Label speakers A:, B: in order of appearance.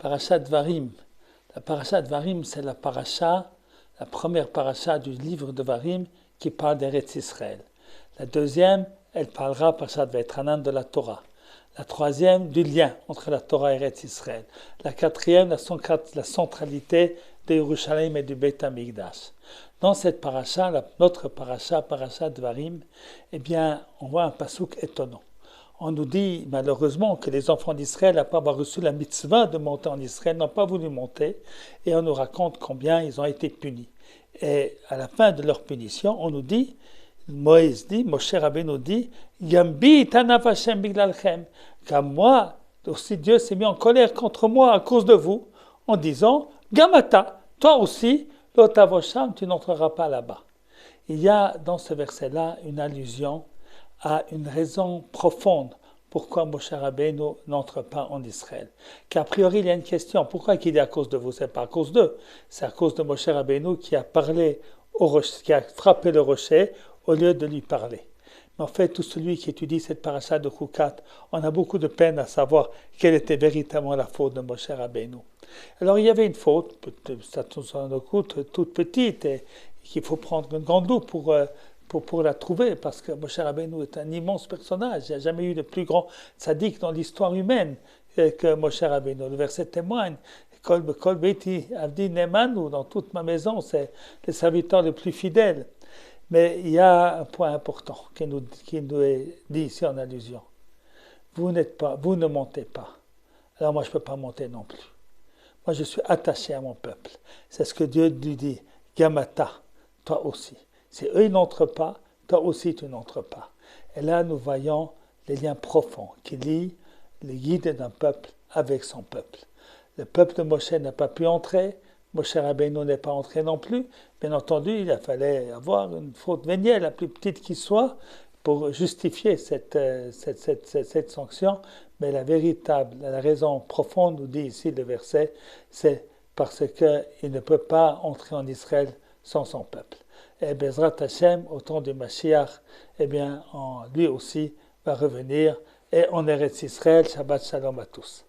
A: Parashat Dvarim. La Parashat Dvarim, c'est la première paracha du livre de Dvarim qui parle d'Eretz Israël. La deuxième, elle parlera, Parashat Vaïtranan, de la Torah. La troisième, du lien entre la Torah et Eretz Israël. La quatrième, la centralité de Yerushalayim et du Beit HaMikdash. Dans cette paracha, notre paracha, Parashat Dvarim, eh bien, on voit un passouk étonnant. On nous dit malheureusement que les enfants d'Israël, après avoir reçu la mitzvah de monter en Israël, n'ont pas voulu monter, et on nous raconte combien ils ont été punis. Et à la fin de leur punition, on nous dit, Moshe Rabbeinu dit, Yambi tanav Hashem biglalchem, car moi, aussi Dieu s'est mis en colère contre moi à cause de vous, en disant, Gamata, toi aussi, l'otavosham, tu n'entreras pas là-bas. Il y a dans ce verset-là une allusion à une raison profonde pourquoi Moshe Rabbeinu n'entre pas en Israël. Qu'a priori, il y a une question. Pourquoi qu'il dit à cause de vous? C'est pas à cause d'eux. C'est à cause de Moshe Rabbeinu qui a parlé au rocher, qui a frappé le rocher au lieu de lui parler. Mais en fait, tout celui qui étudie cette paracha de Chukat, on a beaucoup de peine à savoir quelle était véritablement la faute de Moshe Rabbeinu. Alors, il y avait une faute, ça nous coûte toute petite, et qu'il faut prendre une grande loupe pour la trouver, parce que Moshe Rabbeinu est un immense personnage. Il n'y a jamais eu de plus grand tzaddik dans l'histoire humaine que Moshe Rabbeinu. Le verset témoigne, Kol beiti avdi ne'emanu, dans toute ma maison, c'est les serviteurs les plus fidèles. Mais il y a un point important qui nous est dit ici en allusion. Vous ne montez pas. Alors moi, je ne peux pas monter non plus. Moi, je suis attaché à mon peuple. C'est ce que Dieu lui dit. Gamata, toi aussi. Si eux, ils n'entrent pas, toi aussi, tu n'entres pas. Et là, nous voyons les liens profonds qui lient les guides d'un peuple avec son peuple. Le peuple de Moshe n'a pas pu entrer. Moshe Rabbeinu n'est pas entré non plus. Bien entendu, il fallait avoir une faute vénielle, la plus petite qui soit, pour justifier cette sanction. Mais la raison profonde, nous dit ici le verset, c'est parce qu'il ne peut pas entrer en Israël sans son peuple. Et Bezrat Hashem, au temps du Mashiach, eh bien, lui aussi va revenir. Et on Eretz Israël, Shabbat Shalom à tous.